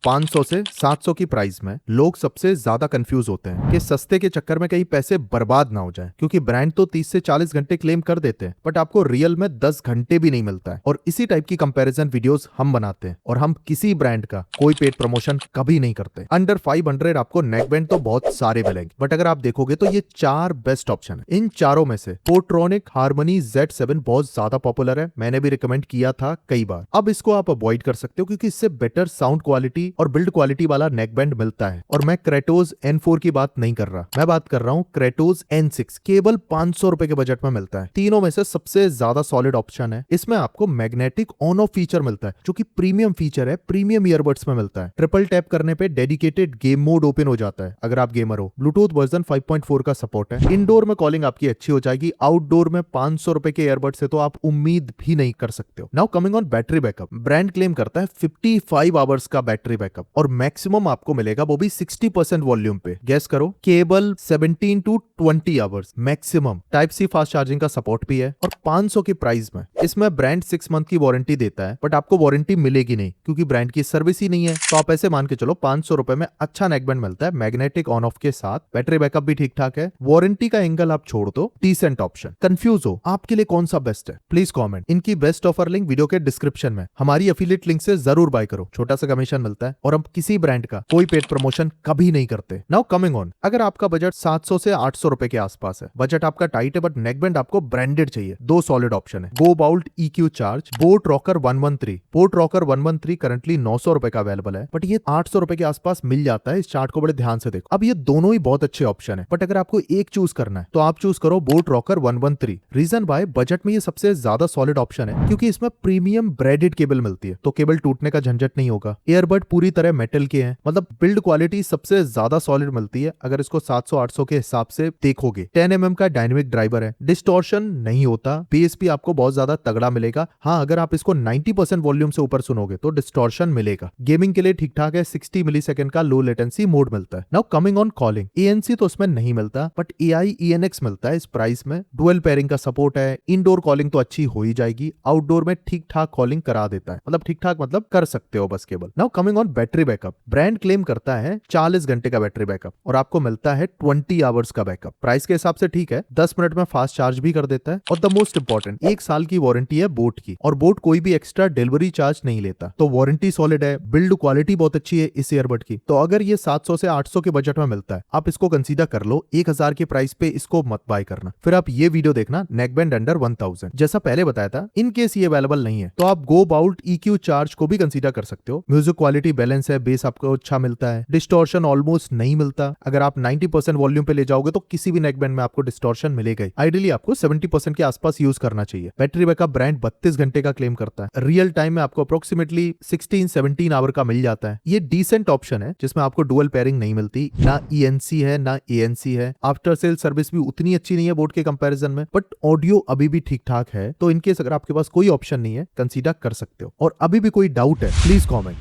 500 से 700 की प्राइस में लोग सबसे ज्यादा कंफ्यूज होते हैं कि सस्ते के चक्कर में कहीं पैसे बर्बाद ना हो जाएं, क्योंकि ब्रांड तो 30 से 40 घंटे क्लेम कर देते हैं बट आपको रियल में 10 घंटे भी नहीं मिलता है। और इसी टाइप की कंपैरिजन वीडियोस हम बनाते हैं और हम किसी ब्रांड का कोई पेड प्रमोशन कभी नहीं करते। अंडर 500 आपको नेक बैंड तो बहुत सारे मिलेंगे बट अगर आप देखोगे तो ये 4 बेस्ट ऑप्शन है। इन चारों में से पोर्ट्रॉनिक हार्मनी Z7 बहुत ज्यादा पॉपुलर है, मैंने भी रिकमेंड किया था कई बार। अब इसको आप अवॉइड कर सकते हो क्योंकि इससे बेटर साउंड क्वालिटी और बिल्ड क्वालिटी वाला नेक बैंड मिलता है। और मैं क्रेटोज N4 की बात नहीं कर रहा, मैं बात कर रहा हूँ क्रेटोज N6, केवल 500 रुपए के बजट में मिलता है। तीनों में से सबसे ज्यादा सॉलिड ऑप्शन है। इसमें आपको मैग्नेटिक ऑन ऑफ फीचर मिलता है जो कि प्रीमियम फीचर है, प्रीमियम ईयरबड्स में मिलता है। ट्रिपल टैप करने पे डेडिकेटेड गेम मोड ओपन हो जाता है अगर आप गेमर हो। ब्लूटूथ वर्जन 5.4 का सपोर्ट है। इंडोर में कॉलिंग आपकी अच्छी हो जाएगी, आउटडोर में 500 रुपए के ईयरबड से तो आप उम्मीद भी नहीं कर सकते हो। Now coming on battery backup, brand claim करता है 55 आवर्स का बैटरी बैकअप और मैक्सिमम आपको मिलेगा वो भी 60% वॉल्यूम पे। गेस करो, केवल 17 to 20 hours maximum. Type C fast charging का सपोर्ट भी है और 500 की प्राइस में इसमें ब्रांड 6 मंथ की वारंटी देता है बट आपको वारंटी मिलेगी नहीं क्योंकि ब्रांड की सर्विस ही नहीं है। तो आप ऐसे मान के चलो 500 रुपए में अच्छा नेकबैंड मिलता है मैग्नेटिक ऑन ऑफ के साथ, बैटरी बैकअप भी ठीक ठाक है, वारंटी का एंगल आप छोड़ दो, डिसेंट ऑप्शन। कंफ्यूज हो आपके लिए कौन सा बेस्ट है? Please comment. इनकी बेस्ट ऑफर लिंक वीडियो के डिस्क्रिप्शन में, हमारी एफिलिएट लिंक से जरूर बाय करो, छोटा सा कमीशन मिलता है और हम किसी ब्रांड का कोई पेड प्रमोशन कभी नहीं करते। नाउ कमिंग ऑन, अगर आपका बजट 700 से 800 रुपए के आसपास है, बजट आपका टाइट है बट नेकबैंड आपको ब्रांडेड चाहिए, दो सॉलिड ऑप्शन है। Go Boult EQ charge, boAt rocker 113। BoAt rocker 113 currently 900 रुपए का अवेलेबल है बट ये 800 रुपए के आसपास मिल जाता है। इस चार्ट को बड़े ध्यान से देखो। अब ये दोनों ही बहुत अच्छे ऑप्शन है बट अगर आपको एक चूज करना है तो आप चूज करो Boat rocker 113। Reason by budget में ये सबसे ज्यादा सॉलिड ऑप्शन है क्योंकि इसमें प्रीमियम ब्रेडेड केबल मिलती है तो केबल टूटने का झंझट नहीं होगा। ईयरबड पूरी तरह मेटल के हैं, मतलब बिल्ड क्वालिटी सबसे ज्यादा सॉलिड मिलती है अगर इसको 700-800 के हिसाब से देखोगे। 10 mm का डायनेमिक ड्राइवर है, डिस्टॉर्शन नहीं होता, बेस भी आपको बहुत ज्यादा तगड़ा मिलेगा। हाँ, अगर आप इसको 90% वॉल्यूम से ऊपर सुनोगे तो डिस्टॉर्शन मिलेगा। गेमिंग के लिए ठीक ठाक है, 60 मिलीसेकंड का लो लेटेंसी मोड मिलता है। Now coming on calling, ANC तो उसमें नहीं मिलता बट AI ENX मिलता है इस प्राइस में। डुअल पेयरिंग का सपोर्ट है, इंडोर कॉलिंग तो अच्छी हो ही जाएगी, आउटडोर में ठीक ठाक कॉलिंग करा देता है, मतलब ठीक ठाक मतलब कर सकते हो बस केवल। Now coming on battery backup, brand claim करता है 40 घंटे का बैटरी बैकअप और आपको मिलता है 20 आवर्स का बैकअप। प्राइस के हिसाब से ठीक है, 10 मिनट में फास्ट चार्ज भी कर देता है और द मोस्ट इंपॉर्टेंट 1 साल की वारंटी है बोट की और बोट कोई भी एक्स्ट्रा डिलीवरी चार्ज नहीं लेता तो वारंटी सॉलिड है। बिल्ड क्वालिटी बहुत अच्छी है इस ईयरबड की। तो अगर ये 700 से 800 के बजट में मिलता है, आप इसको कंसीडर कर लो। 1000 की प्राइस पे इसको मत बाय करना। फिर आप ये वीडियो देखना नेकबैंड अंडर 1000, जैसा पहले बताया था। इन केस ये अवेलेबल नहीं है तो आप गो बाउल्ट EQ चार्ज को भी कंसीडर कर सकते हो। म्यूजिक क्वालिटी बैलेंस है, बेस आपको अच्छा मिलता है, डिस्टॉर्शन ऑलमोस्ट नहीं मिलता। अगर आप 90% वॉल्यूम पे ले जाओगे तो किसी भी नेकबैंड में आपको डिस्टॉर्शन मिलेगा ही। आइडियली आपको 70% के आसपास यूज करना चाहिए। बैटरी बैकअप ब्रांड 32 घंटे का क्लेम करता है, रियल टाइम में आपको अप्रोक्सीमेटली 16-17 आवर का मिल जाता है। ये डिसेंट ऑप्शन है जिसमें आपको डुअल पेयरिंग नहीं मिलती, ना ENC है ना ANC है। आफ्टर सेल सर्विस भी उतनी अच्छी नहीं है बोट के कंपैरिजन में बट ऑडियो अभी भी ठीक ठाक है। तो इनकेस अगर आपके पास कोई ऑप्शन नहीं है कंसीडर कर सकते हो। और अभी भी कोई डाउट है प्लीज कॉमेंट।